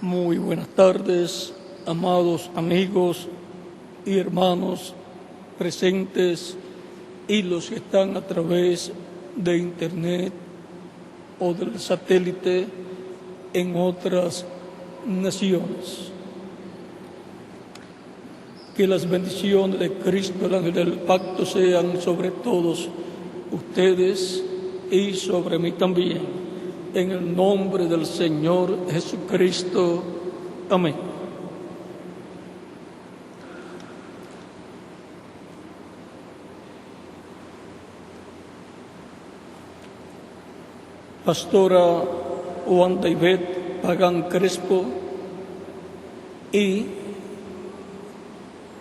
Muy buenas tardes, amados amigos y hermanos presentes y los que están a través de internet o del satélite en otras naciones. Que las bendiciones de Cristo, el ángel del pacto, sean sobre todos ustedes y sobre mí también. En el nombre del Señor Jesucristo. Amén. Pastora Wanda Ivette Pagán Crespo y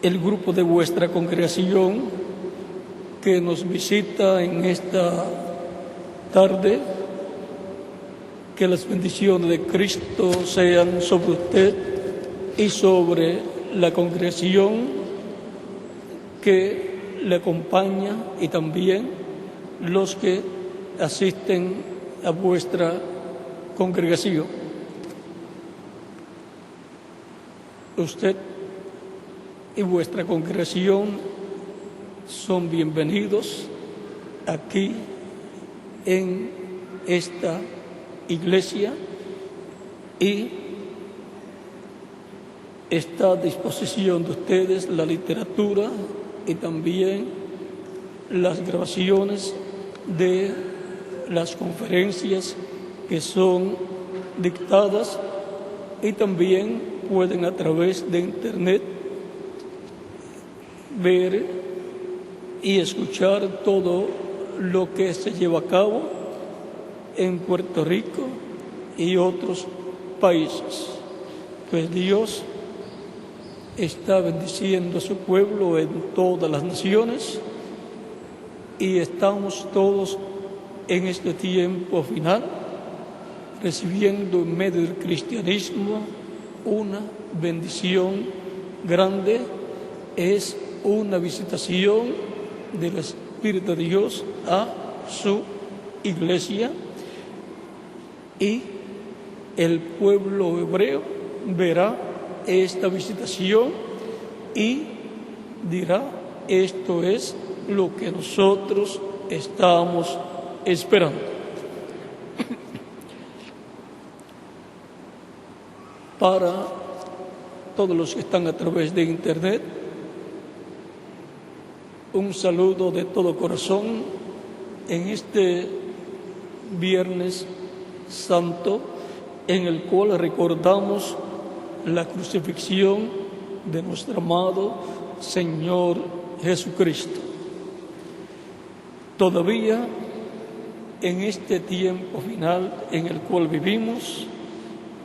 el grupo de vuestra congregación que nos visita en esta tarde, que las bendiciones de Cristo sean sobre usted y sobre la congregación que le acompaña y también los que asisten a vuestra congregación. Usted y vuestra congregación son bienvenidos aquí en esta iglesia y está a disposición de ustedes la literatura y también las grabaciones de las conferencias que son dictadas, y también pueden a través de internet ver y escuchar todo lo que se lleva a cabo en Puerto Rico y otros países. Pues Dios está bendiciendo a su pueblo en todas las naciones y estamos todos en este tiempo final recibiendo en medio del cristianismo una bendición grande. Es una visitación del Espíritu de Dios a su iglesia, y el pueblo hebreo verá esta visitación y dirá: esto es lo que nosotros estamos esperando. Para todos los que están a través de internet, un saludo de todo corazón en este Viernes Santo, en el cual recordamos la crucifixión de nuestro amado Señor Jesucristo. Todavía en este tiempo final en el cual vivimos,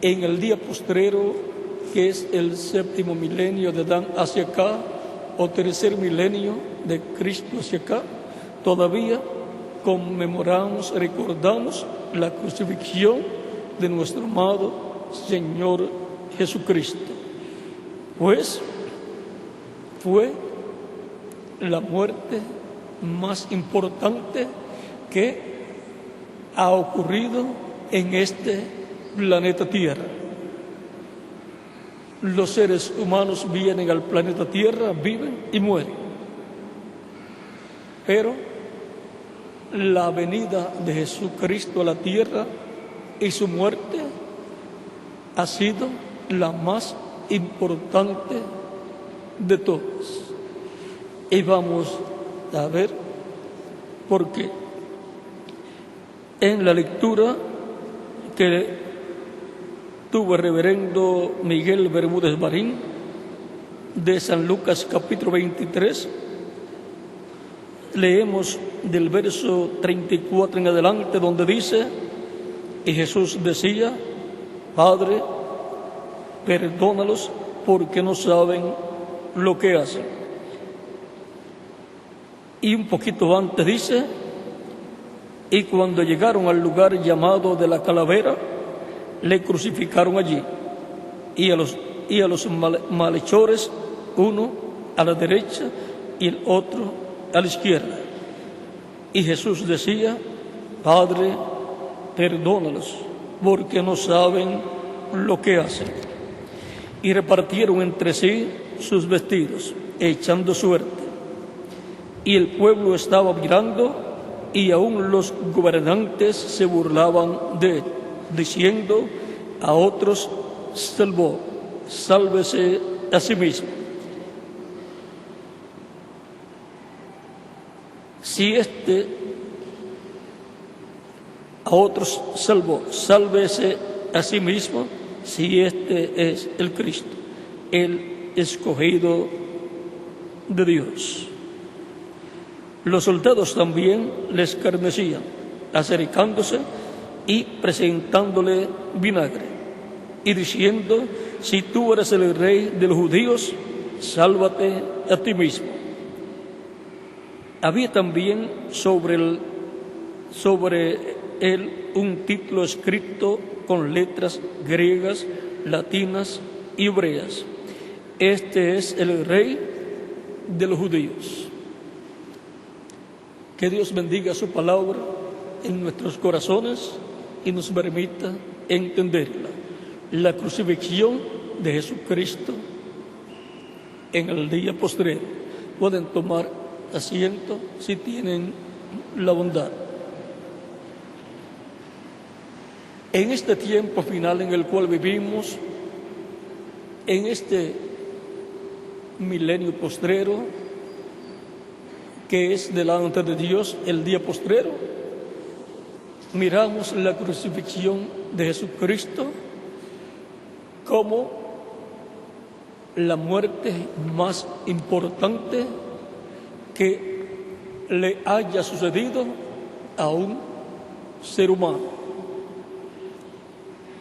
en el día postrero, que es el 7º milenio de Adán hacia acá, o tercer milenio de Cristo hacia acá, todavía conmemoramos, recordamos la crucifixión de nuestro amado Señor Jesucristo, pues fue la muerte más importante que ha ocurrido en este planeta Tierra. Los seres humanos vienen al planeta Tierra, viven y mueren, pero la venida de Jesucristo a la tierra y su muerte ha sido la más importante de todas. Y vamos a ver por qué. En la lectura que tuvo el reverendo Miguel Bermúdez Marín de San Lucas capítulo 23, leemos del verso 34 en adelante, donde dice: y Jesús decía: Padre, perdónalos porque no saben lo que hacen. Y un poquito antes dice: y cuando llegaron al lugar llamado de la Calavera, le crucificaron allí, y a los malhechores, uno a la derecha y el otro a la izquierda. Y Jesús decía: Padre, perdónalos, porque no saben lo que hacen. Y repartieron entre sí sus vestidos, echando suerte. Y el pueblo estaba mirando, y aún los gobernantes se burlaban de él, diciendo a otros: sálvese a sí mismo. Si a otros salvó, sálvese a sí mismo, si este es el Cristo, el escogido de Dios. Los soldados también le escarnecían, acercándose y presentándole vinagre, y diciendo: si tú eres el rey de los judíos, sálvate a ti mismo. Había también sobre él un título escrito con letras griegas, latinas y hebreas: este es el rey de los judíos. Que Dios bendiga su palabra en nuestros corazones y nos permita entenderla. La crucifixión de Jesucristo en el día postrero. Pueden tomar asiento si tienen la bondad. En este tiempo final en el cual vivimos, en este milenio postrero, que es delante de Dios el día postrero, miramos la crucifixión de Jesucristo como la muerte más importante que le haya sucedido a un ser humano.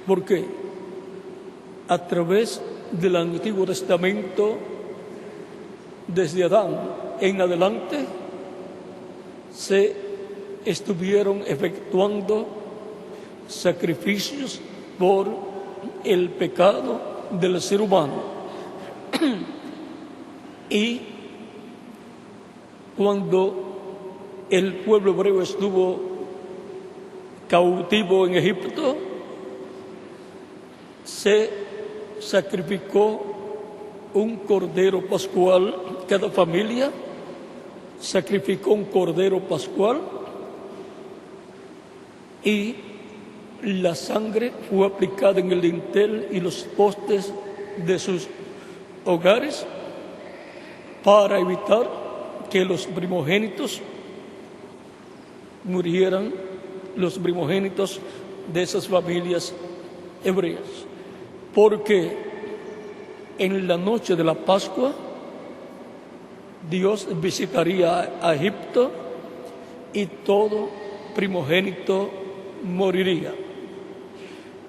Porque a través del Antiguo Testamento, desde Adán en adelante, se estuvieron efectuando sacrificios por el pecado del ser humano. Y cuando el pueblo hebreo estuvo cautivo en Egipto, se sacrificó un cordero pascual. Cada familia sacrificó un cordero pascual y la sangre fue aplicada en el dintel y los postes de sus hogares para evitar que los primogénitos murieran, los primogénitos de esas familias hebreas. Porque en la noche de la Pascua Dios visitaría a Egipto y todo primogénito moriría.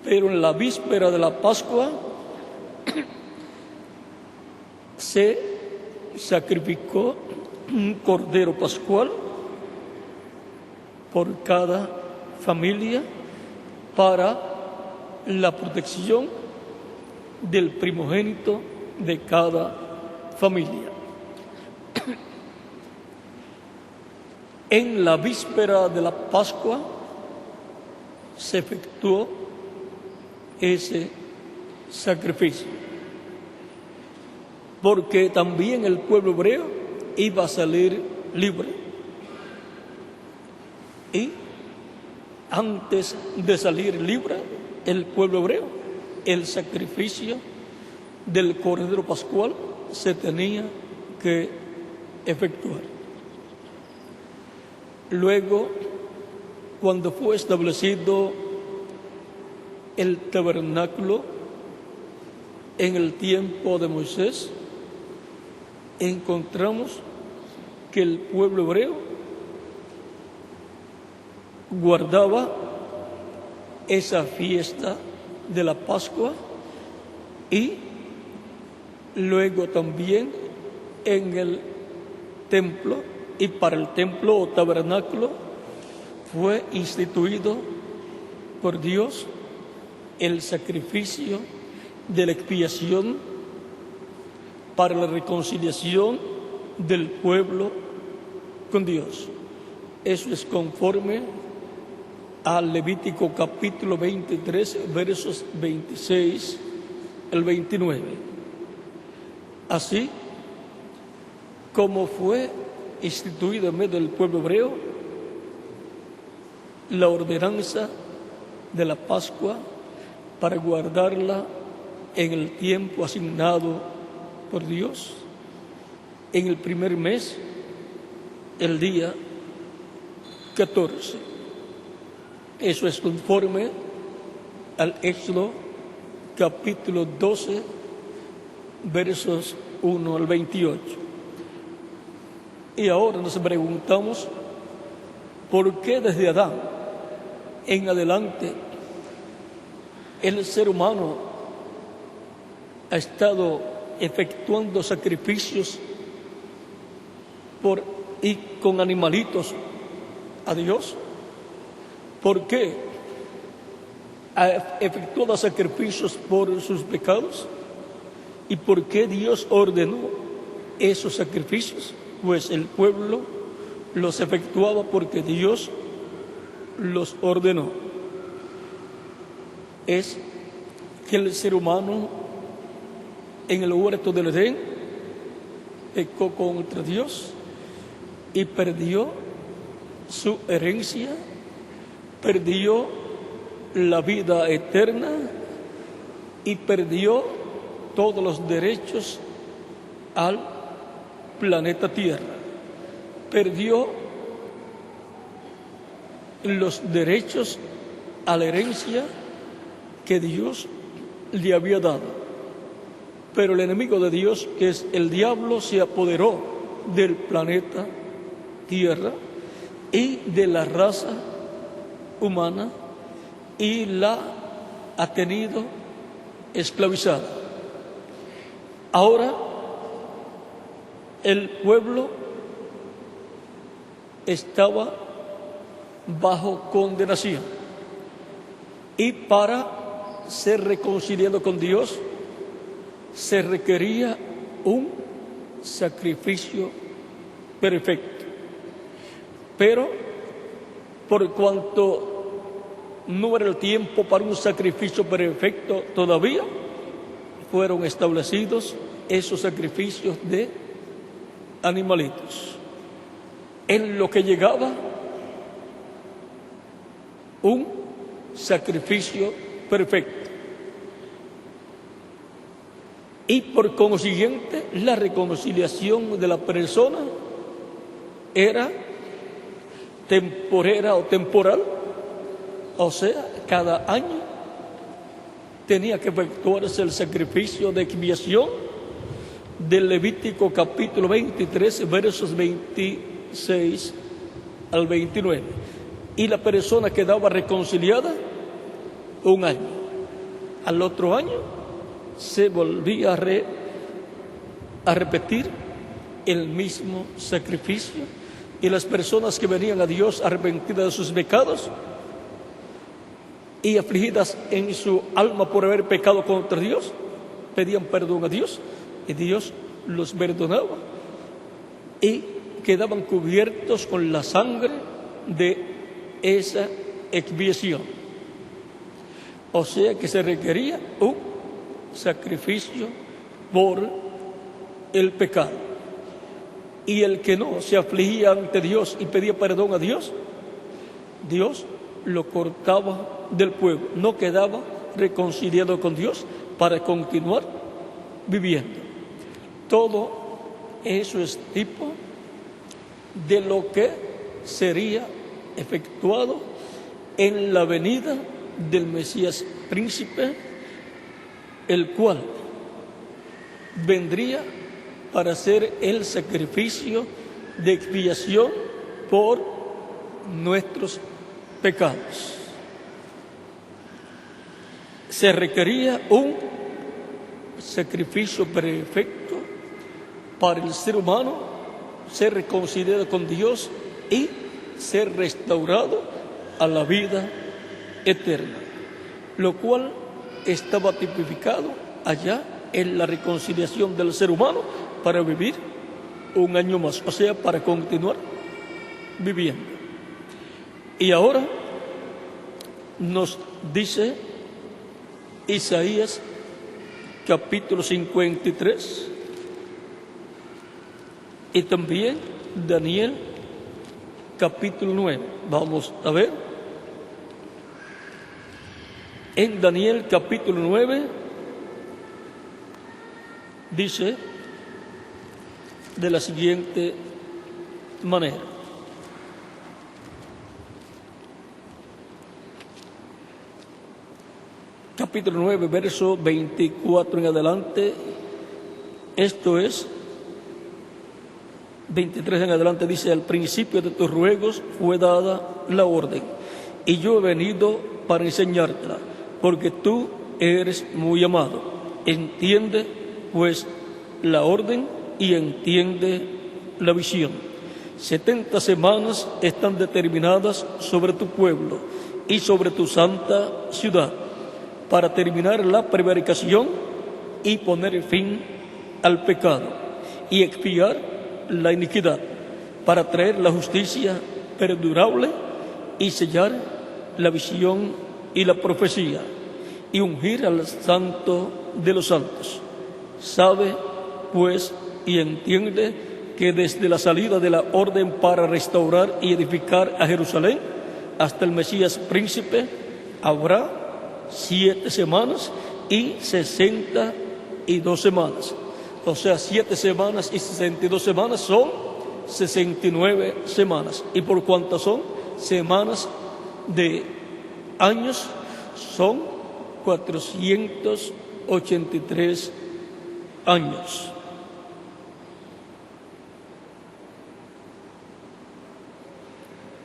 Pero en la víspera de la Pascua se sacrificó un cordero pascual por cada familia para la protección del primogénito de cada familia. En la víspera de la Pascua se efectuó ese sacrificio, porque también el pueblo hebreo iba a salir libre. Y antes de salir libre, el pueblo hebreo, el sacrificio del cordero pascual se tenía que efectuar. Luego, cuando fue establecido el tabernáculo en el tiempo de Moisés, encontramos que el pueblo hebreo guardaba esa fiesta de la Pascua y luego también en el templo, y para el templo o tabernáculo fue instituido por Dios el sacrificio de la expiación para la reconciliación del pueblo con Dios. Eso es conforme al Levítico capítulo 23, versos 26 al 29. Así como fue instituido en medio del pueblo hebreo la ordenanza de la Pascua para guardarla en el tiempo asignado por Dios, en el primer mes, el día 14. Eso es conforme al Éxodo capítulo 12, versos 1 al 28. Y ahora nos preguntamos, ¿por qué desde Adán en adelante el ser humano ha estado efectuando sacrificios y con animalitos a Dios? ¿Por qué ha efectuado sacrificios por sus pecados? ¿Y por qué Dios ordenó esos sacrificios? Pues el pueblo los efectuaba porque Dios los ordenó. Es que el ser humano en el huerto del Edén pecó contra Dios y perdió su herencia, perdió la vida eterna y perdió todos los derechos al planeta Tierra. Perdió los derechos a la herencia que Dios le había dado. Pero el enemigo de Dios, que es el diablo, se apoderó del planeta Tierra y de la raza humana y la ha tenido esclavizada. Ahora el pueblo estaba bajo condenación y para ser reconciliado con Dios se requería un sacrificio perfecto. Pero por cuanto no era el tiempo para un sacrificio perfecto todavía, fueron establecidos esos sacrificios de animalitos. En lo que llegaba un sacrificio perfecto. Y por consiguiente, la reconciliación de la persona era temporera o temporal, o sea, cada año tenía que efectuarse el sacrificio de expiación del Levítico capítulo 23, versos 26 al 29. Y la persona quedaba reconciliada un año. Al otro año se volvía a repetir el mismo sacrificio, y las personas que venían a Dios arrepentidas de sus pecados y afligidas en su alma por haber pecado contra Dios, pedían perdón a Dios y Dios los perdonaba y quedaban cubiertos con la sangre de esa expiación. O sea que se requería un sacrificio por el pecado. Y el que no se afligía ante Dios y pedía perdón a Dios, Dios lo cortaba del pueblo, no quedaba reconciliado con Dios para continuar viviendo. Todo eso es tipo de lo que sería efectuado en la venida del Mesías príncipe, el cual vendría para hacer el sacrificio de expiación por nuestros pecados. Se requería un sacrificio perfecto para el ser humano ser reconciliado con Dios y ser restaurado a la vida eterna, lo cual estaba tipificado allá en la reconciliación del ser humano para vivir un año más, o sea, para continuar viviendo. Y ahora nos dice Isaías capítulo 53 y también Daniel capítulo 9. Vamos a ver. En Daniel capítulo 9 dice de la siguiente manera. Capítulo 9, verso 24 en adelante, esto es 23 en adelante, dice: al principio de tus ruegos fue dada la orden, y yo he venido para enseñártela, porque tú eres muy amado. Entiende pues la orden y entiende la visión. 70 semanas están determinadas sobre tu pueblo y sobre tu santa ciudad, para terminar la prevaricación y poner fin al pecado y expiar la iniquidad, para traer la justicia perdurable y sellar la visión y la profecía, y ungir al santo de los santos. Sabe pues y entiende que desde la salida de la orden para restaurar y edificar a Jerusalén hasta el Mesías príncipe habrá 7 semanas y 62 semanas. O sea, 7 semanas y 62 semanas son 69 semanas. ¿Y por cuántas son? Semanas de años son 483 años.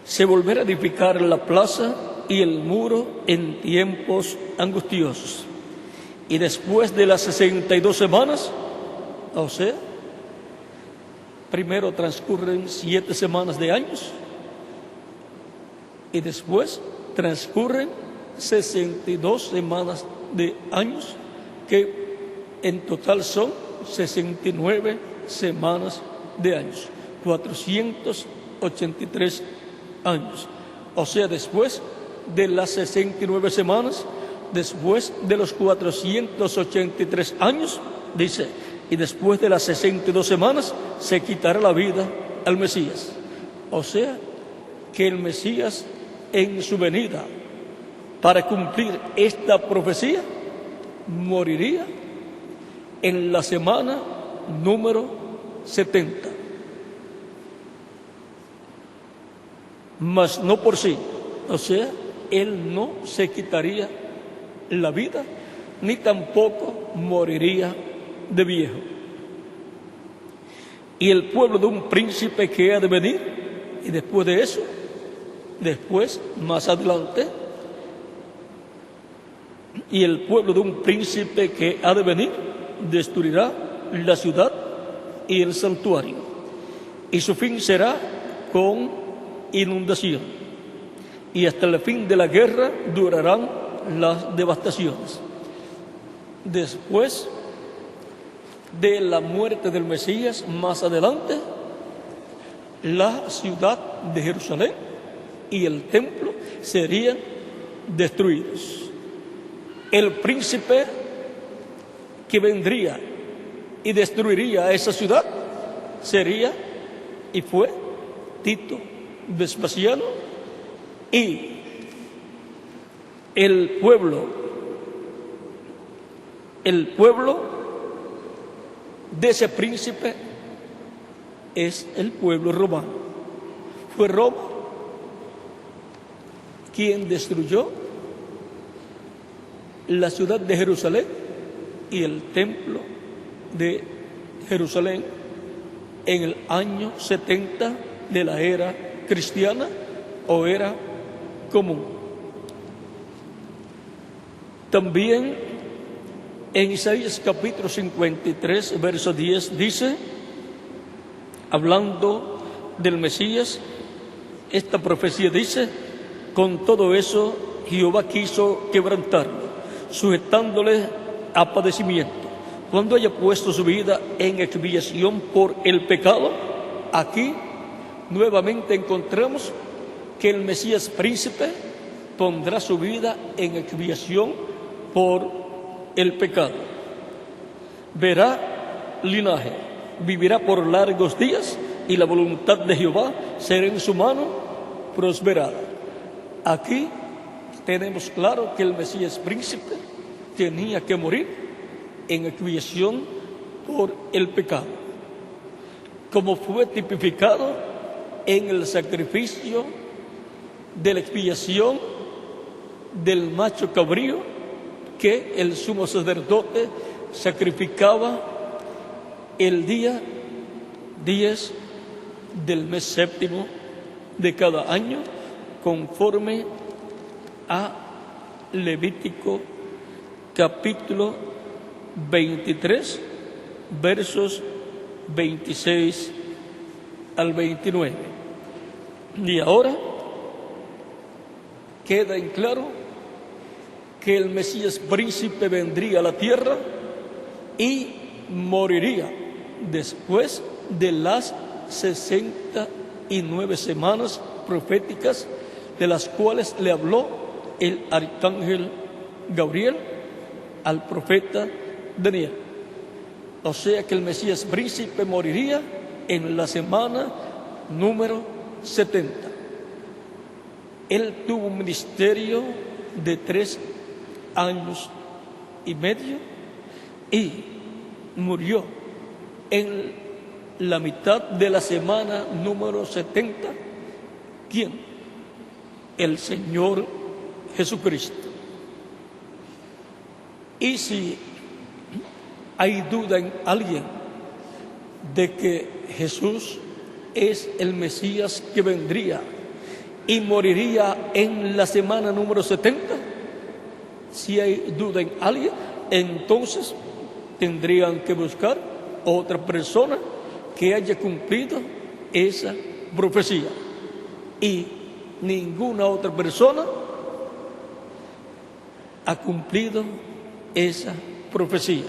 Se volverá a edificar la plaza y el muro en tiempos angustiosos. Y después de las 62 semanas, o sea, primero transcurren 7 semanas de años y después transcurren 62 semanas de años, que en total son 69 semanas de años, 483 años. O sea, después de las 69 semanas, después de los 483 años, dice, y después de las 62 semanas se quitará la vida al Mesías. O sea, que el Mesías en su venida, para cumplir esta profecía, moriría en la semana número 70. Mas no por sí. O sea, él no se quitaría la vida, ni tampoco moriría de viejo. Y el pueblo de un príncipe que ha de venir, y después de eso, después, más adelante, y el pueblo de un príncipe que ha de venir, destruirá la ciudad y el santuario, y su fin será con inundación, y hasta el fin de la guerra durarán las devastaciones. Después de la muerte del Mesías, más adelante, la ciudad de Jerusalén y el templo serían destruidos. El príncipe que vendría y destruiría esa ciudad sería y fue Tito Vespasiano, y el pueblo de ese príncipe es el pueblo romano. Fue Roma quien destruyó la ciudad de Jerusalén y el templo de Jerusalén en el año 70 de la era cristiana o era común. También en Isaías capítulo 53, verso 10 dice, hablando del Mesías, esta profecía dice: con todo eso Jehová quiso quebrantarlo, sujetándole a padecimiento. Cuando haya puesto su vida en expiación por el pecado, aquí nuevamente encontramos que el Mesías príncipe pondrá su vida en expiación por el pecado. Verá linaje, vivirá por largos días, y la voluntad de Jehová será en su mano prosperada. Aquí tenemos claro que el Mesías príncipe tenía que morir en expiación por el pecado, como fue tipificado en el sacrificio de la expiación del macho cabrío que el sumo sacerdote sacrificaba el día 10 del mes séptimo de cada año, conforme a Levítico capítulo 23, versos 26 al 29. Y ahora queda en claro que el Mesías príncipe vendría a la tierra y moriría después de las 69 semanas proféticas, de las cuales le habló el arcángel Gabriel al profeta Daniel. O sea que el Mesías príncipe moriría en la semana número 70. Él tuvo un ministerio de 3 años y medio y murió en la mitad de la semana número 70. ¿Quién? El Señor Jesucristo. Y si hay duda en alguien de que Jesús es el Mesías que vendría y moriría en la semana número 70, si hay duda en alguien, entonces tendrían que buscar otra persona que haya cumplido esa profecía. Y ninguna otra persona ha cumplido esa profecía.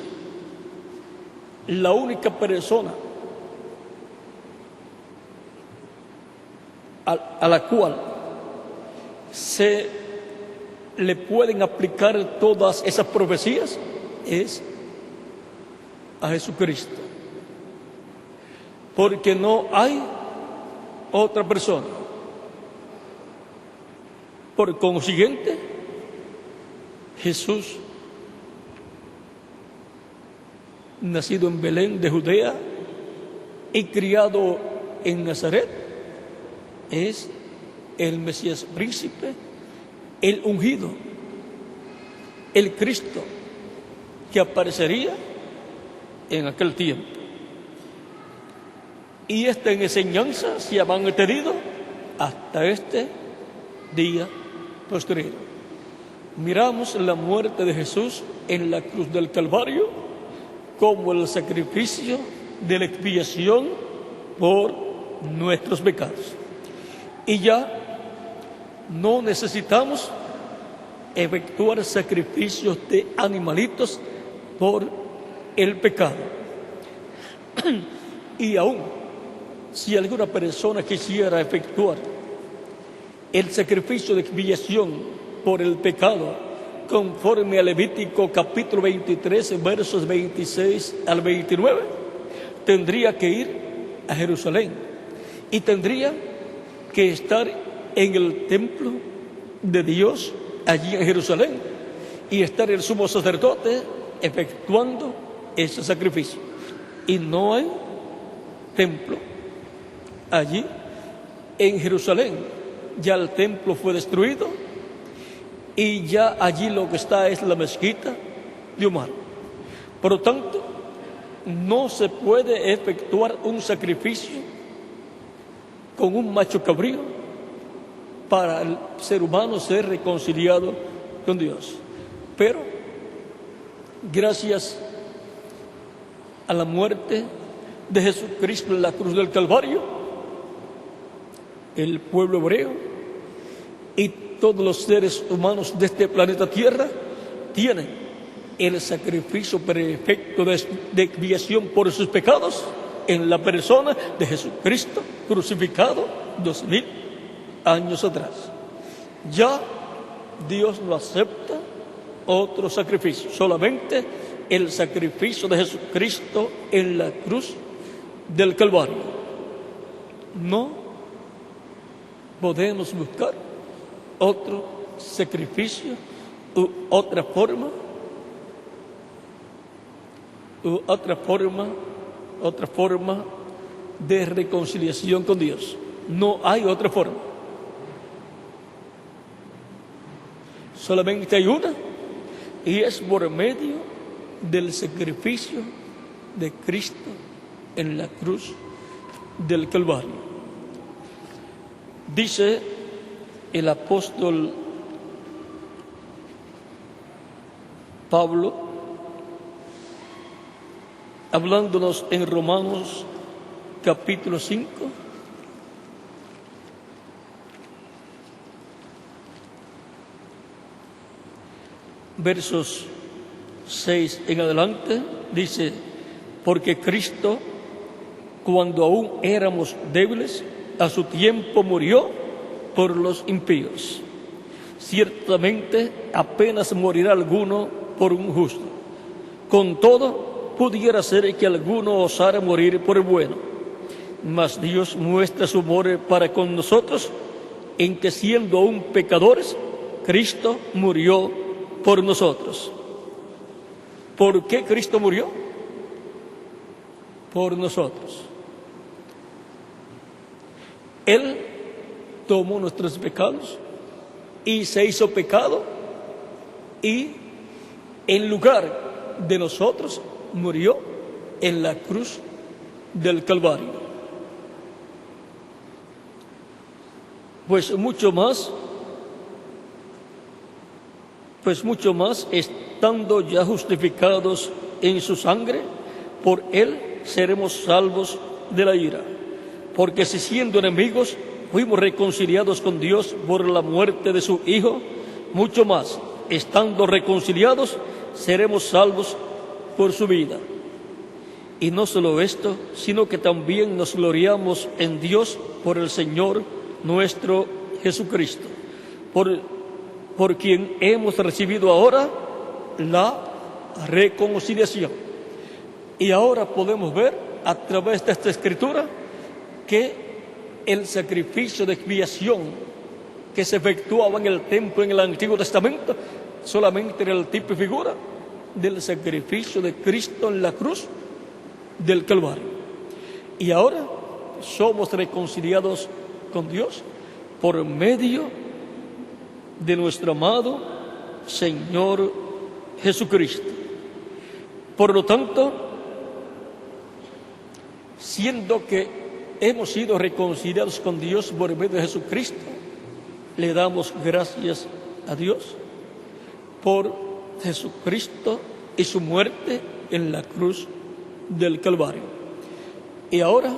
La única persona a la cual se le pueden aplicar todas esas profecías es a Jesucristo, porque no hay otra persona. Por consiguiente, Jesús, nacido en Belén de Judea y criado en Nazaret, es el Mesías príncipe, el ungido, el Cristo que aparecería en aquel tiempo. Y esta enseñanza se ha mantenido hasta este día posterior. Miramos la muerte de Jesús en la cruz del Calvario como el sacrificio de la expiación por nuestros pecados. Y ya no necesitamos efectuar sacrificios de animalitos por el pecado. Y aún, si alguna persona quisiera efectuar el sacrificio de expiación por el pecado, conforme a Levítico capítulo 23, versos 26 al 29, tendría que ir a Jerusalén y tendría que estar en el templo de Dios allí en Jerusalén y estar el sumo sacerdote efectuando ese sacrificio. Y no hay templo allí en Jerusalén. Ya el templo fue destruido y ya allí lo que está es la mezquita de Omar. Por lo tanto, no se puede efectuar un sacrificio con un macho cabrío para el ser humano ser reconciliado con Dios. Pero gracias a la muerte de Jesucristo en la cruz del Calvario, el pueblo hebreo y todos los seres humanos de este planeta Tierra tienen el sacrificio perfecto de expiación por sus pecados en la persona de Jesucristo crucificado 2000 años atrás. Ya Dios no acepta otro sacrificio, solamente el sacrificio de Jesucristo en la cruz del Calvario. No podemos buscar otro sacrificio u otra forma de reconciliación con Dios. No hay otra forma. Solamente hay una, y es por medio del sacrificio de Cristo en la cruz del Calvario. Dice el apóstol Pablo, hablándonos en Romanos capítulo 5, versos 6 en adelante, dice: porque Cristo, cuando aún éramos débiles, a su tiempo murió por los impíos. Ciertamente apenas morirá alguno por un justo. Con todo, pudiera ser que alguno osara morir por el bueno. Mas Dios muestra su amor para con nosotros, en que siendo aún pecadores, Cristo murió por nosotros. ¿Por qué Cristo murió? Por nosotros. Él tomó nuestros pecados y se hizo pecado, y en lugar de nosotros murió en la cruz del Calvario. Pues mucho más, estando ya justificados en su sangre, por él seremos salvos de la ira. Porque si siendo enemigos fuimos reconciliados con Dios por la muerte de su Hijo, mucho más, estando reconciliados, seremos salvos por su vida. Y no solo esto, sino que también nos gloriamos en Dios por el Señor nuestro Jesucristo, por quien hemos recibido ahora la reconciliación. Y ahora podemos ver a través de esta escritura que el sacrificio de expiación que se efectuaba en el templo en el Antiguo Testamento solamente era el tipo y figura del sacrificio de Cristo en la cruz del Calvario. Y ahora somos reconciliados con Dios por medio de nuestro amado Señor Jesucristo. Por lo tanto, siendo que hemos sido reconciliados con Dios por medio de Jesucristo, le damos gracias a Dios por Jesucristo y su muerte en la cruz del Calvario. Y ahora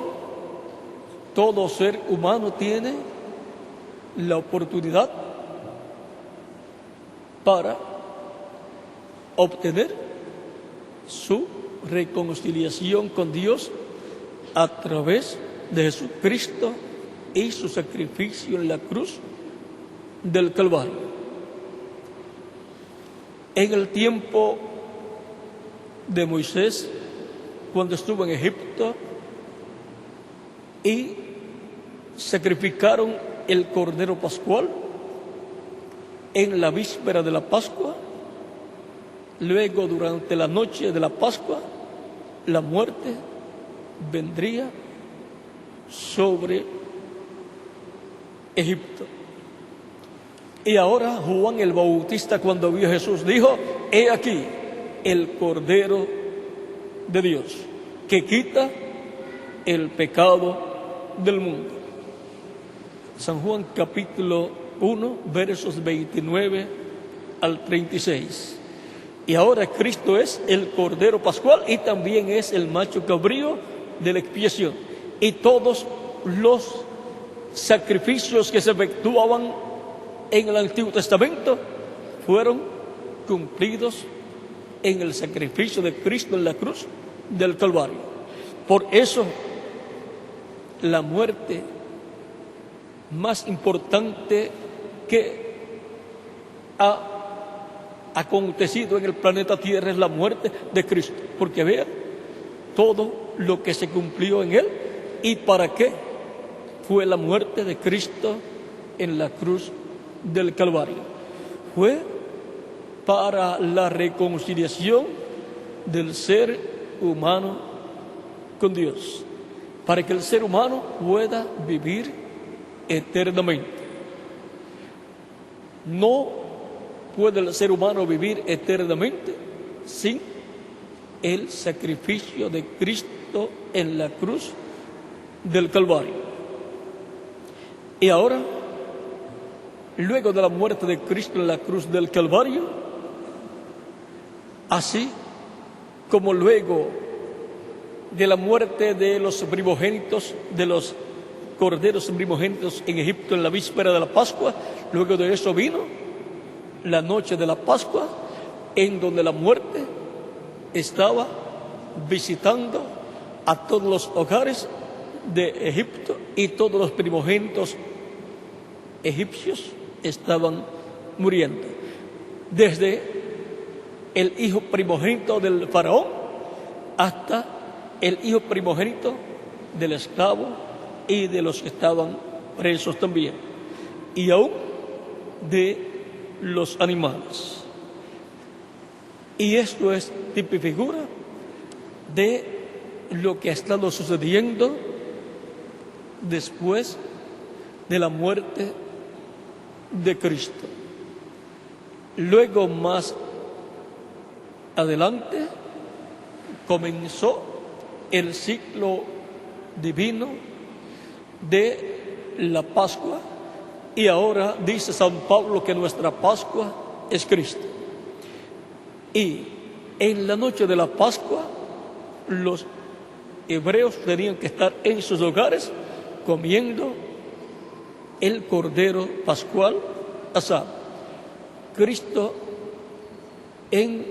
todo ser humano tiene la oportunidad para obtener su reconciliación con Dios a través de Jesucristo y su sacrificio en la cruz del Calvario. En el tiempo de Moisés, cuando estuvo en Egipto y sacrificaron el cordero pascual en la víspera de la Pascua, luego durante la noche de la Pascua, la muerte vendría sobre Egipto. Y ahora Juan el Bautista, cuando vio a Jesús, dijo: he aquí el Cordero de Dios que quita el pecado del mundo. San Juan capítulo 1, versos 29 al 36. Y ahora Cristo es el Cordero Pascual y también es el macho cabrío de la expiación. Y todos los sacrificios que se efectuaban en el Antiguo Testamento fueron cumplidos en el sacrificio de Cristo en la cruz del Calvario. Por eso, la muerte más importante que ha acontecido en el planeta Tierra es la muerte de Cristo. Porque vean todo lo que se cumplió en Él y para qué fue la muerte de Cristo en la cruz del Calvario. Fue para la reconciliación del ser humano con Dios, para que el ser humano pueda vivir eternamente. No puede el ser humano vivir eternamente sin el sacrificio de Cristo en la cruz del Calvario. Y ahora, luego de la muerte de Cristo en la cruz del Calvario, así como luego de la muerte de los primogénitos, de los corderos primogénitos en Egipto en la víspera de la Pascua, luego de eso vino la noche de la Pascua, en donde la muerte estaba visitando a todos los hogares de Egipto y todos los primogénitos egipcios estaban muriendo. Desde el hijo primogénito del faraón hasta el hijo primogénito del esclavo y de los que estaban presos también, y aún de los animales. Y esto es tipo y figura de lo que ha estado sucediendo después de la muerte de Cristo. Luego, más adelante, comenzó el ciclo divino de la Pascua, y ahora dice San Pablo que nuestra Pascua es Cristo. Y en la noche de la Pascua, los hebreos tenían que estar en sus hogares comiendo el cordero pascual asado. Cristo, en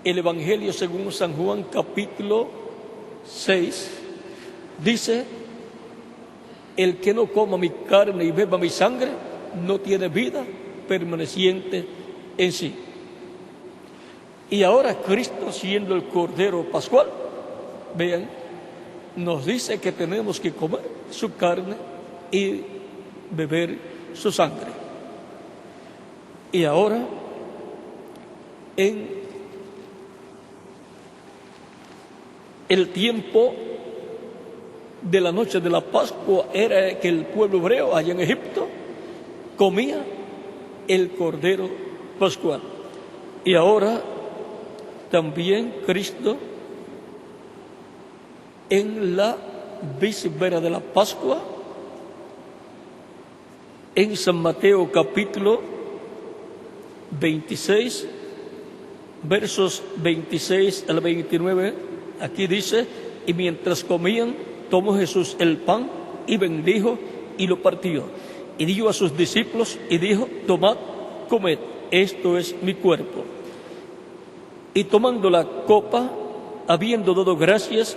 el Evangelio según San Juan capítulo 6, dice: el que no coma mi carne y beba mi sangre no tiene vida permaneciente en sí. Y ahora Cristo, siendo el cordero pascual, vean, nos dice que tenemos que comer su carne y beber su sangre. Y ahora, en el tiempo de la noche de la Pascua, era que el pueblo hebreo allá en Egipto comía el cordero pascual. Y ahora también Cristo, en la víspera de la Pascua, en San Mateo capítulo 26, versos 26 al 29, aquí dice: y mientras comían, tomó Jesús el pan y bendijo y lo partió, y dio a sus discípulos y dijo: tomad, comed, esto es mi cuerpo. Y tomando la copa, habiendo dado gracias,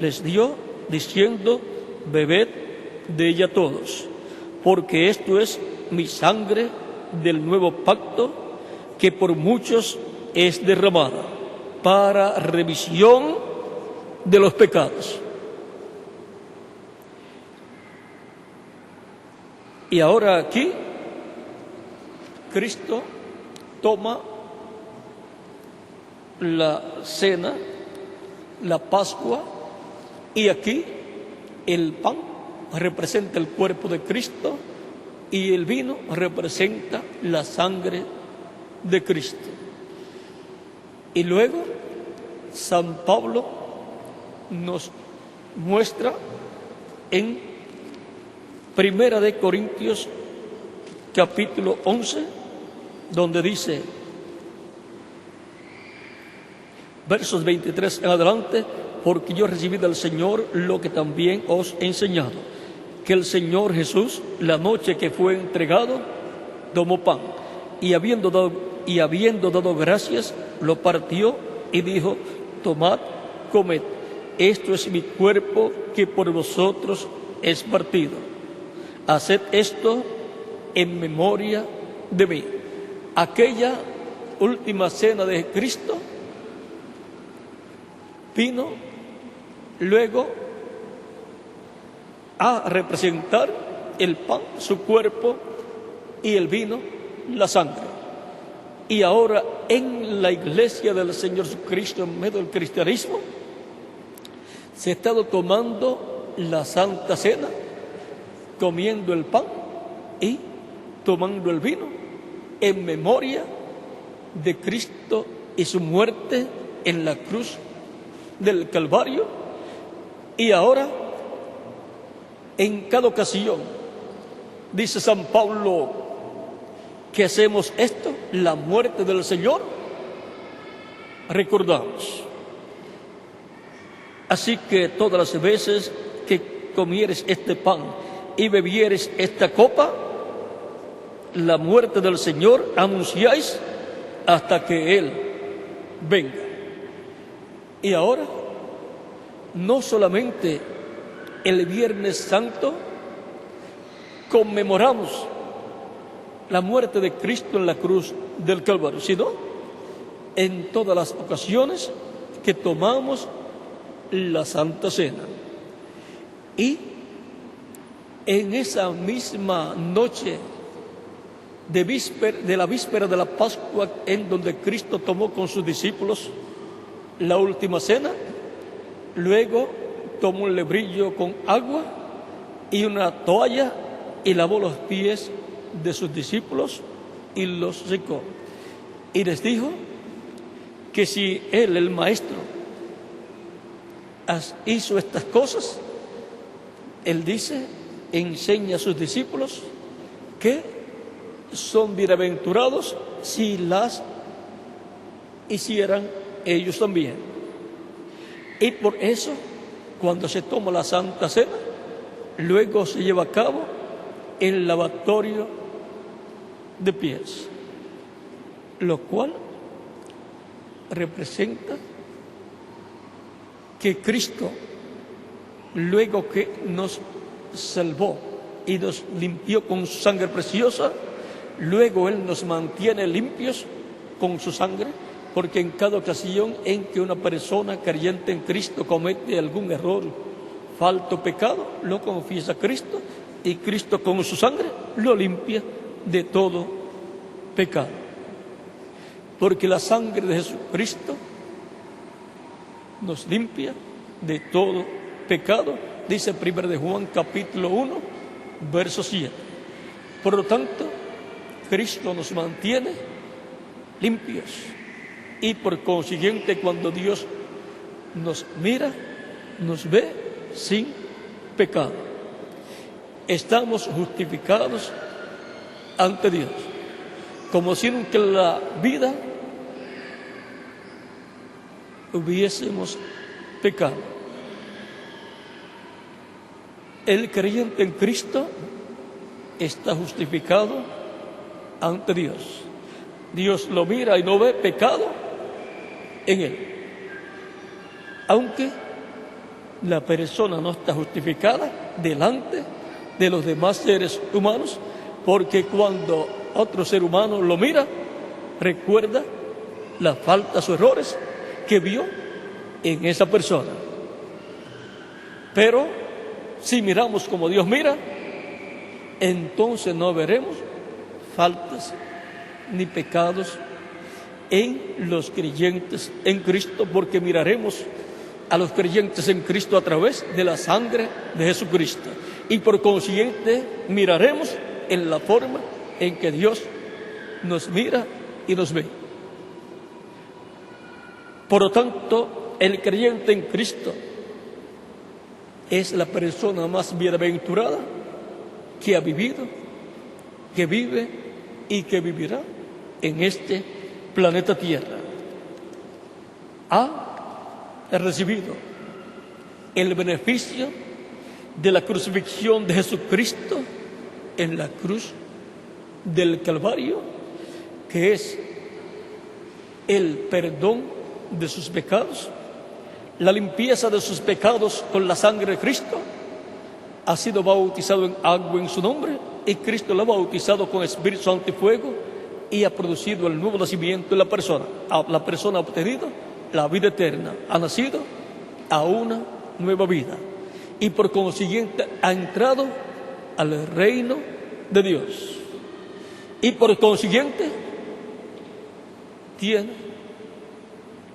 les dio, diciendo: bebed de ella todos, porque esto es mi sangre del nuevo pacto, que por muchos es derramada para remisión de los pecados. Y ahora aquí Cristo toma la cena, la Pascua, y aquí el pan representa el cuerpo de Cristo y el vino representa la sangre de Cristo. Y luego San Pablo nos muestra en Primera de Corintios capítulo 11, donde dice, versos 23 en adelante: porque yo recibí del Señor lo que también os he enseñado, que el Señor Jesús, la noche que fue entregado, tomó pan, y habiendo dado gracias, lo partió y dijo: tomad, comed, esto es mi cuerpo que por vosotros es partido. Haced esto en memoria de mí. aquella última cena de Cristo, vino luego a representar el pan, su cuerpo, y el vino, la sangre. Y ahora en la iglesia del Señor Jesucristo, en medio del cristianismo, se ha estado tomando la Santa Cena, comiendo el pan y tomando el vino, en memoria de Cristo y su muerte en la cruz del Calvario. Y ahora, en cada ocasión, dice San Pablo, que hacemos esto, la muerte del Señor, recordamos. Así que todas las veces que comieres este pan y bebieres esta copa, la muerte del Señor anunciáis hasta que Él venga. Y ahora, no solamente el Viernes Santo conmemoramos la muerte de Cristo en la cruz del Calvario, sino en todas las ocasiones que tomamos la Santa Cena. Y en esa misma noche de la víspera de la Pascua, en donde Cristo tomó con sus discípulos la última cena, luego tomó un lebrillo con agua y una toalla y lavó los pies de sus discípulos y los secó. Y les dijo que si Él, el Maestro, hizo estas cosas, Él dice, enseña a sus discípulos que son bienaventurados si las hicieran ellos también. Y por eso, cuando se toma la Santa Cena, luego se lleva a cabo el lavatorio de pies, lo cual representa que Cristo, luego que nos salvó y nos limpió con su sangre preciosa, luego Él nos mantiene limpios con su sangre, porque en cada ocasión en que una persona creyente en Cristo comete algún error, falta o pecado, lo confiesa a Cristo, y Cristo con su sangre lo limpia de todo pecado. Porque la sangre de Jesucristo nos limpia de todo pecado, dice 1 de Juan capítulo 1, verso 7. Por lo tanto, Cristo nos mantiene limpios, y por consiguiente, cuando Dios nos mira, nos ve sin pecado. Estamos justificados ante Dios, como si nunca en la vida hubiésemos pecado. El creyente en Cristo está justificado ante Dios. Dios lo mira y no ve pecado en él. Aunque la persona no está justificada delante de los demás seres humanos, porque cuando otro ser humano lo mira, recuerda las faltas o errores que vio en esa persona. Pero si miramos como Dios mira, entonces no veremos faltas ni pecados en los creyentes en Cristo, porque miraremos a los creyentes en Cristo a través de la sangre de Jesucristo, y por consiguiente miraremos en la forma en que Dios nos mira y nos ve. Por lo tanto, el creyente en Cristo es la persona más bienaventurada que ha vivido, que vive y que vivirá en este planeta Tierra. Ha recibido el beneficio de la crucifixión de Jesucristo en la cruz del Calvario, que es el perdón de sus pecados, la limpieza de sus pecados con la sangre de Cristo. Ha sido bautizado en agua en su nombre, y Cristo lo ha bautizado con Espíritu Santo y fuego, y ha producido el nuevo nacimiento en la persona. La persona ha obtenido la vida eterna, ha nacido a una nueva vida y por consiguiente ha entrado al reino de Dios y por consiguiente tiene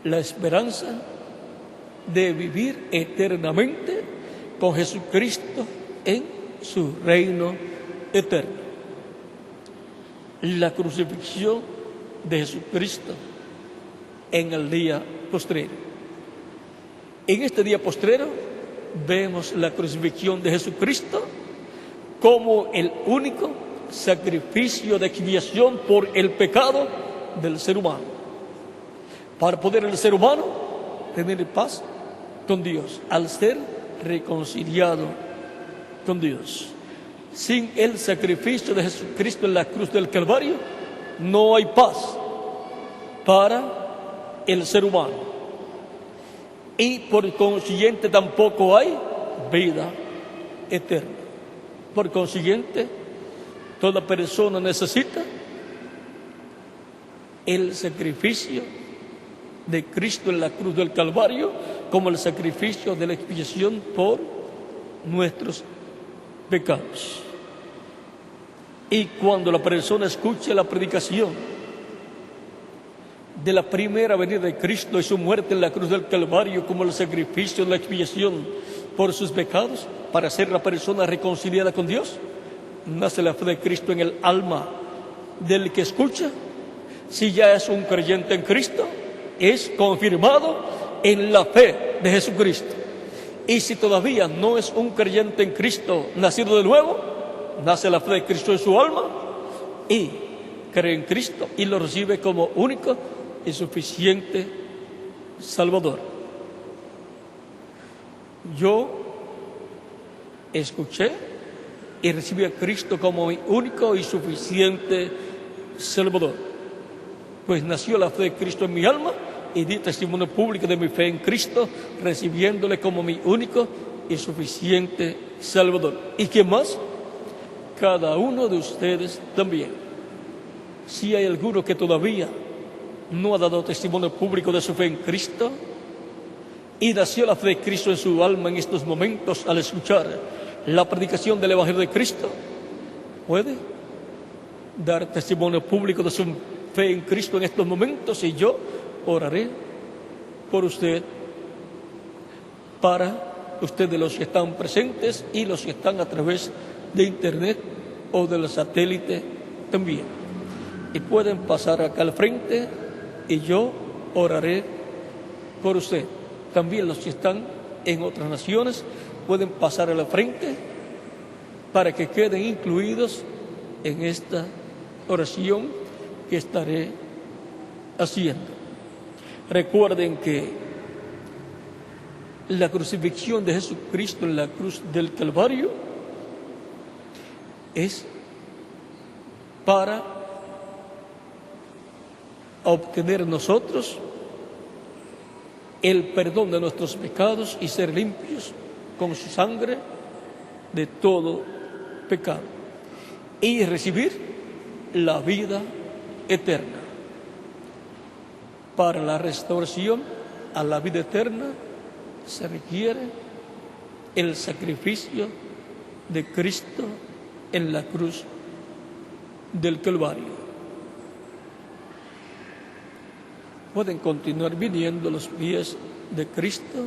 la esperanza de vivir eternamente con Jesucristo en su reino eterno. La crucifixión de Jesucristo en el día postrero. En este día postrero vemos la crucifixión de Jesucristo como el único sacrificio de expiación por el pecado del ser humano, para poder el ser humano tener paz con Dios al ser reconciliado con Dios. Sin el sacrificio de Jesucristo en la cruz del Calvario no hay paz para el ser humano y por consiguiente tampoco hay vida eterna. Por consiguiente, toda persona necesita el sacrificio de Cristo en la cruz del Calvario como el sacrificio de la expiación por nuestros pecados. Y cuando la persona escuche la predicación de la primera venida de Cristo y su muerte en la cruz del Calvario como el sacrificio de la expiación por sus pecados, para ser la persona reconciliada con Dios, nace la fe de Cristo en el alma del que escucha. Si ya es un creyente en Cristo, es confirmado en la fe de Jesucristo. Y si todavía no es un creyente en Cristo, nacido de nuevo, nace la fe de Cristo en su alma y cree en Cristo y lo recibe como único y suficiente Salvador. Yo escuché y recibí a Cristo como mi único y suficiente Salvador, pues nació la fe de Cristo en mi alma y di testimonio público de mi fe en Cristo, recibiéndole como mi único y suficiente Salvador. ¿Y qué más? Cada uno de ustedes también. Si hay alguno que todavía no ha dado testimonio público de su fe en Cristo y nació la fe de Cristo en su alma en estos momentos al escuchar la predicación del Evangelio de Cristo, puede dar testimonio público de su fe en Cristo en estos momentos y yo oraré por usted, para ustedes los que están presentes y los que están a través de internet o del satélite también. Y pueden pasar acá al frente y yo oraré por usted. También los que están en otras naciones pueden pasar al frente para que queden incluidos en esta oración que estaré haciendo. Recuerden que la crucifixión de Jesucristo en la cruz del Calvario es para obtener nosotros el perdón de nuestros pecados y ser limpios con su sangre de todo pecado y recibir la vida eterna. Para la restauración a la vida eterna se requiere el sacrificio de Cristo en la cruz del Calvario. Pueden continuar viniendo los pies de Cristo.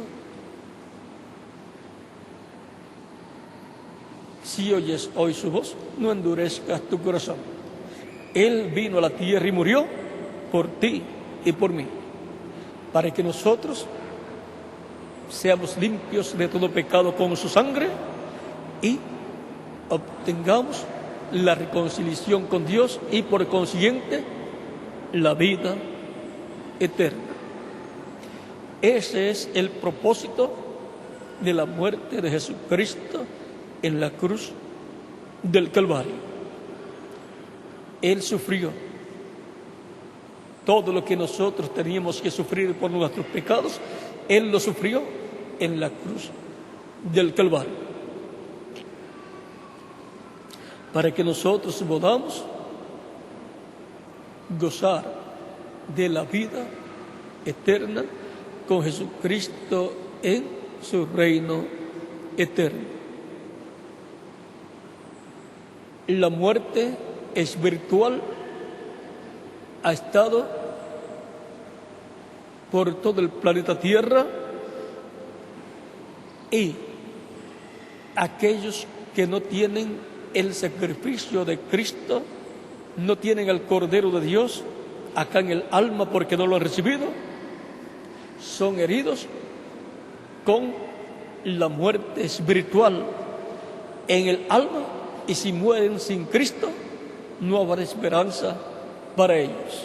Si oyes hoy su voz, no endurezcas tu corazón. Él vino a la tierra y murió por ti y por mí, para que nosotros seamos limpios de todo pecado con su sangre y obtengamos la reconciliación con Dios y por consiguiente la vida eterna. Ese es el propósito de la muerte de Jesucristo en la cruz del Calvario. Él sufrió todo lo que nosotros teníamos que sufrir por nuestros pecados. Él lo sufrió en la cruz del Calvario, para que nosotros podamos gozar de la vida eterna con Jesucristo en su reino eterno. La muerte espiritual ha estado por todo el planeta Tierra, y aquellos que no tienen el sacrificio de Cristo, no tienen al Cordero de Dios acá en el alma porque no lo han recibido, son heridos con la muerte espiritual en el alma, y si mueren sin Cristo no habrá esperanza para ellos.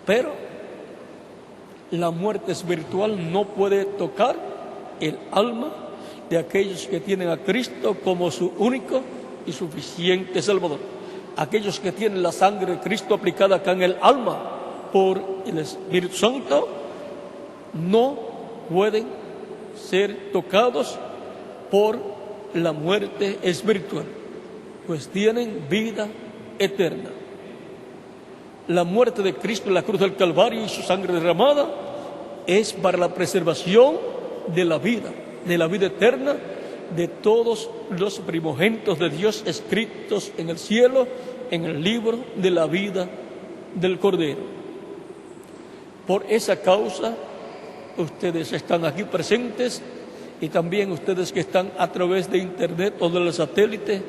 Pero la muerte espiritual no puede tocar el alma de aquellos que tienen a Cristo como su único y suficiente Salvador. Aquellos que tienen la sangre de Cristo aplicada acá en el alma por el Espíritu Santo no pueden ser tocados por la muerte espiritual, pues tienen vida eterna. La muerte de Cristo en la cruz del Calvario y su sangre derramada es para la preservación de la vida eterna de todos los primogénitos de Dios escritos en el cielo, en el libro de la vida del Cordero. Por esa causa, ustedes están aquí presentes, y también ustedes que están a través de internet o del satélite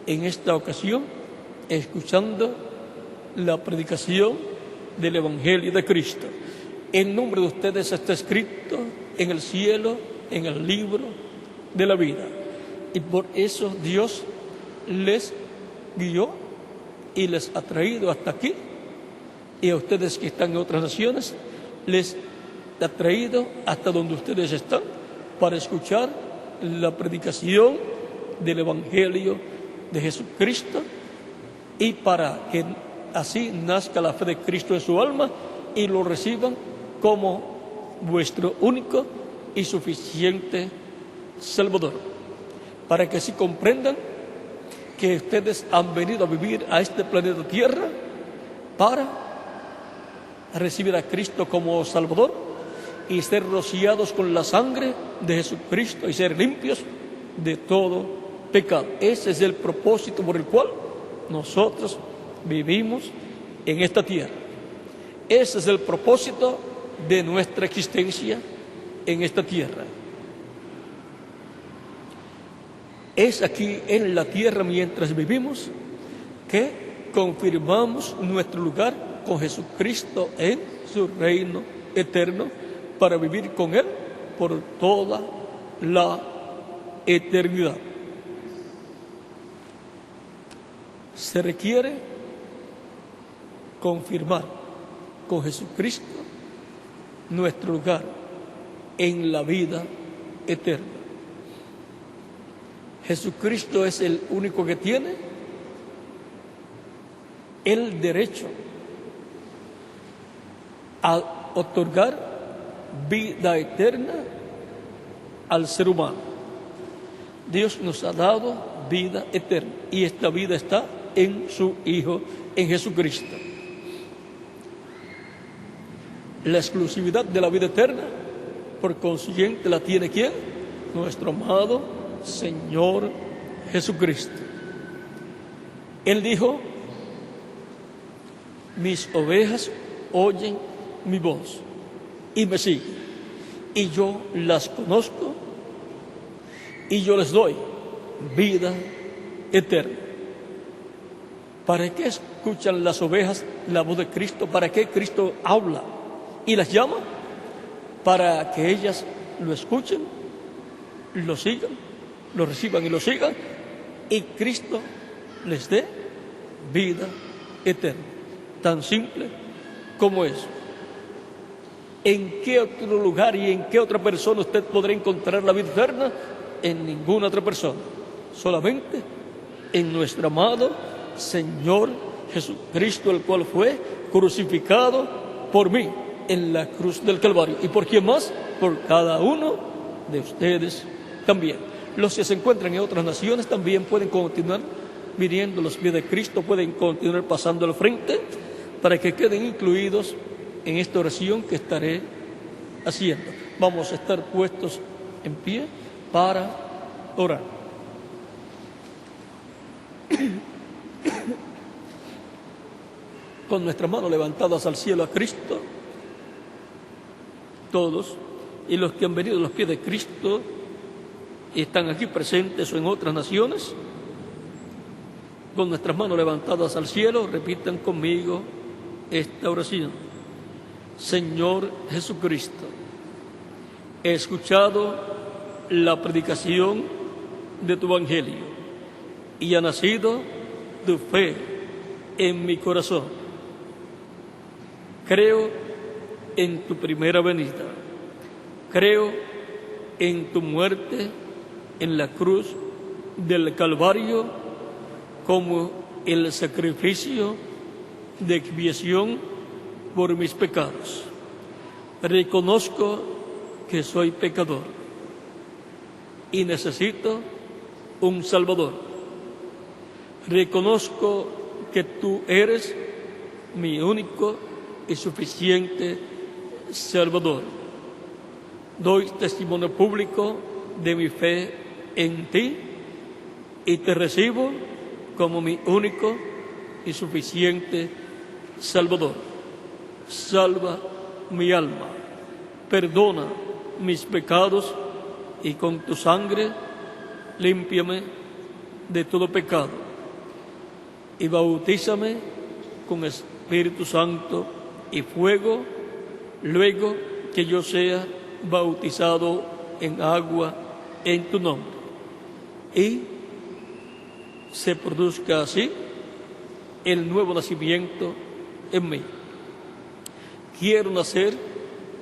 en esta ocasión, escuchando la predicación del Evangelio de Cristo. El nombre de ustedes está escrito en el cielo, en el libro de la vida, y por eso Dios les guió y les ha traído hasta aquí, y a ustedes que están en otras naciones les ha traído hasta donde ustedes están para escuchar la predicación del Evangelio de Jesucristo, y para que así nazca la fe de Cristo en su alma y lo reciban como vuestro único y suficiente Salvador, para que así comprendan que ustedes han venido a vivir a este planeta Tierra para recibir a Cristo como Salvador y ser rociados con la sangre de Jesucristo y ser limpios de todo pecado. Ese es el propósito por el cual nosotros vivimos en esta tierra. Ese es el propósito de nuestra existencia en esta tierra. Es aquí en la tierra, mientras vivimos, que confirmamos nuestro lugar con Jesucristo en su reino eterno, para vivir con Él por toda la eternidad. Se requiere confirmar con Jesucristo nuestro lugar en la vida eterna. Jesucristo es el único que tiene el derecho a otorgar vida eterna al ser humano. Dios nos ha dado vida eterna, y esta vida está en su Hijo, en Jesucristo. La exclusividad de la vida eterna, por consiguiente, la tiene ¿quién? Nuestro amado Señor Jesucristo. Él dijo: mis ovejas oyen mi voz y me siguen, y yo las conozco y yo les doy vida eterna. ¿Para qué escuchan las ovejas la voz de Cristo? ¿Para qué Cristo habla y las llama? Para que ellas lo escuchen, lo sigan, lo reciban y lo sigan, y Cristo les dé vida eterna. Tan simple como eso. ¿En qué otro lugar y en qué otra persona usted podrá encontrar la vida eterna? En ninguna otra persona, solamente en nuestro amado Señor Jesucristo, el cual fue crucificado por mí en la cruz del Calvario. ¿Y por quién más? Por cada uno de ustedes también. Los que se encuentran en otras naciones también pueden continuar viniendo a los pies de Cristo, pueden continuar pasando al frente para que queden incluidos en esta oración que estaré haciendo. Vamos a estar puestos en pie para orar. Con nuestras manos levantadas al cielo a Cristo, todos, y los que han venido a los pies de Cristo y están aquí presentes o en otras naciones, con nuestras manos levantadas al cielo, repitan conmigo esta oración. Señor Jesucristo, he escuchado la predicación de tu evangelio y ha nacido tu fe en mi corazón. Creo en tu primera venida. Creo en tu muerte en la cruz del Calvario como el sacrificio de expiación por mis pecados. Reconozco que soy pecador y necesito un Salvador. Reconozco que tú eres mi único y suficiente Salvador. Doy testimonio público de mi fe en ti y te recibo como mi único y suficiente Salvador. Salva mi alma, perdona mis pecados y con tu sangre límpiame de todo pecado y bautízame con Espíritu Santo y fuego, luego que yo sea bautizado en agua en tu nombre y se produzca así el nuevo nacimiento en mí. Quiero nacer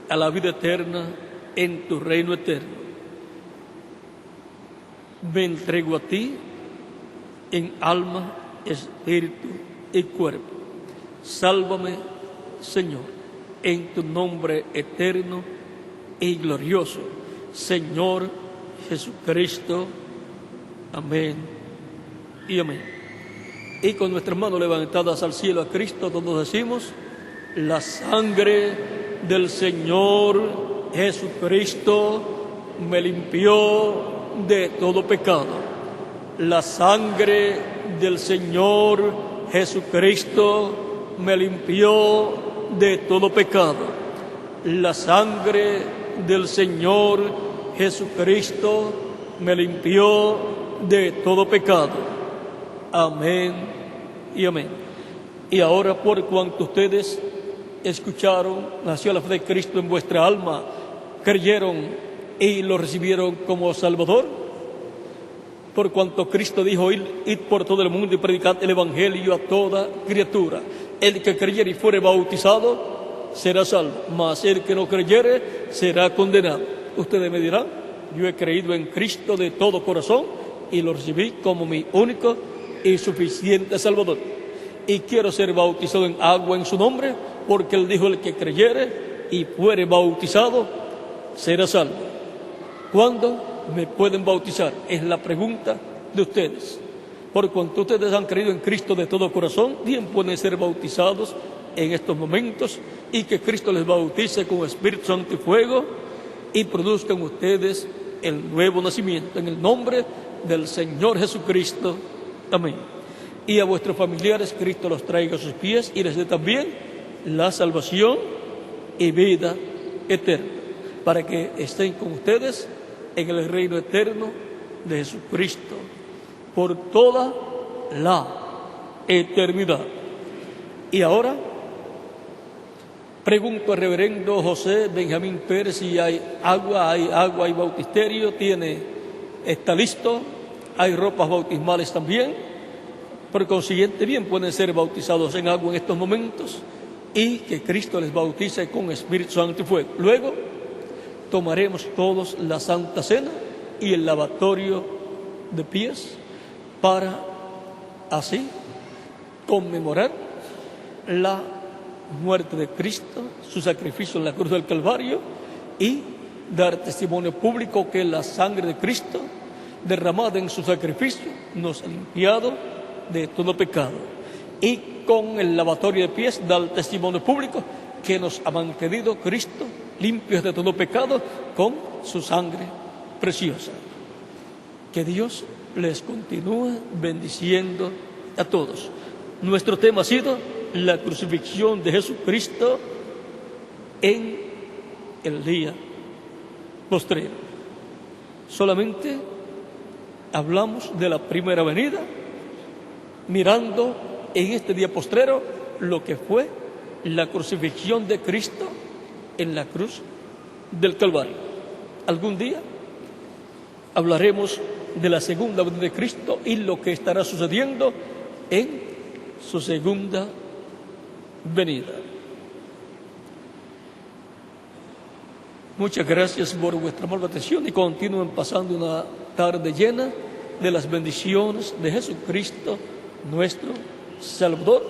a la vida eterna en tu reino eterno. Me entrego a ti en alma, espíritu y cuerpo. Sálvame, Señor, en tu nombre eterno y glorioso, Señor Jesucristo. Amén y amén. Y con nuestras manos levantadas al cielo a Cristo, todos decimos: la sangre del Señor Jesucristo me limpió de todo pecado. La sangre del Señor Jesucristo me limpió de todo pecado. La sangre del Señor Jesucristo me limpió de todo pecado. Amén y amén. Y ahora, por cuanto ustedes escucharon, nació la fe de Cristo en vuestra alma, creyeron y lo recibieron como Salvador, por cuanto Cristo dijo: id por todo el mundo y predicad el Evangelio a toda criatura. El que creyere y fuere bautizado será salvo, mas el que no creyere será condenado. Ustedes me dirán: yo he creído en Cristo de todo corazón y lo recibí como mi único y suficiente Salvador, y quiero ser bautizado en agua en su nombre, porque él dijo: el que creyere y fuere bautizado será salvo. ¿Cuándo me pueden bautizar? Es la pregunta de ustedes. Por cuanto ustedes han creído en Cristo de todo corazón, bien pueden ser bautizados en estos momentos y que Cristo les bautice con Espíritu Santo y fuego y produzcan ustedes el nuevo nacimiento en el nombre del Señor Jesucristo. Amén. Y a vuestros familiares Cristo los traiga a sus pies y les dé también la salvación y vida eterna, para que estén con ustedes en el reino eterno de Jesucristo por toda la eternidad. Y ahora pregunto al reverendo José Benjamín Pérez si hay agua, hay bautisterio, está listo, hay ropas bautismales también. Por consiguiente, bien pueden ser bautizados en agua en estos momentos y que Cristo les bautice con Espíritu Santo y fuego. Luego tomaremos todos la Santa Cena y el lavatorio de pies para así conmemorar la muerte de Cristo, su sacrificio en la cruz del Calvario, y dar testimonio público que la sangre de Cristo derramada en su sacrificio nos ha limpiado de todo pecado. Y con el lavatorio de pies da el testimonio público que nos ha mantenido Cristo limpios de todo pecado con su sangre preciosa. Que Dios les continúe bendiciendo a todos. Nuestro tema ha sido la crucifixión de Jesucristo en el día postrero. Solamente hablamos de la primera venida, mirando en este día postrero lo que fue la crucifixión de Cristo en la cruz del Calvario. Algún día hablaremos de la segunda venida de Cristo y lo que estará sucediendo en su segunda venida. Muchas gracias por vuestra amable atención y continúen pasando una tarde llena de las bendiciones de Jesucristo, nuestro Salvador,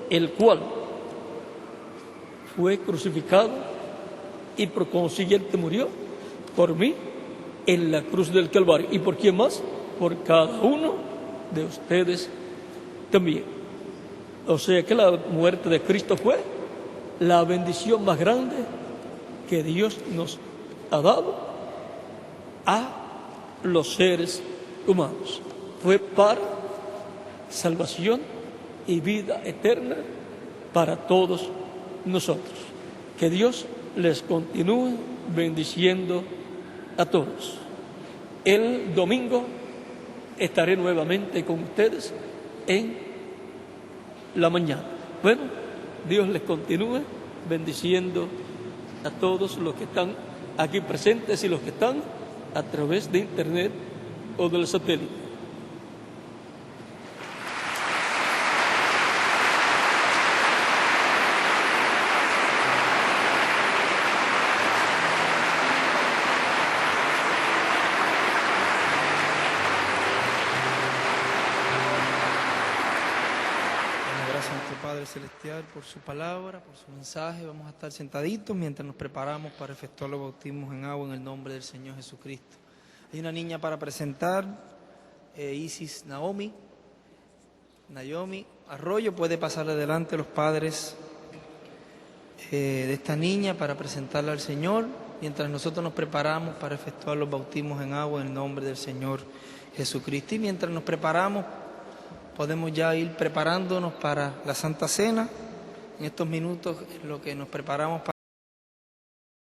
el cual fue crucificado y por consiguiente murió por mí en la cruz del Calvario. ¿Y por quién más? Por cada uno de ustedes también. O sea que la muerte de Cristo fue la bendición más grande que Dios nos ha dado a los seres humanos. Fue para salvación y vida eterna para todos nosotros. Que Dios les continúe bendiciendo a todos. El domingo estaré nuevamente con ustedes en la mañana. Bueno, Dios les continúe bendiciendo a todos los que están aquí presentes y los que están a través de internet o del satélite. Padre Celestial, por su palabra, por su mensaje. Vamos a estar sentaditos mientras nos preparamos para efectuar los bautismos en agua en el nombre del Señor Jesucristo. Hay una niña para presentar, Isis Naomi Arroyo. Puede pasar adelante los padres de esta niña para presentarla al Señor, mientras nosotros nos preparamos para efectuar los bautismos en agua en el nombre del Señor Jesucristo. Y mientras nos preparamos, podemos ya ir preparándonos para la Santa Cena. En estos minutos, en lo que nos preparamos para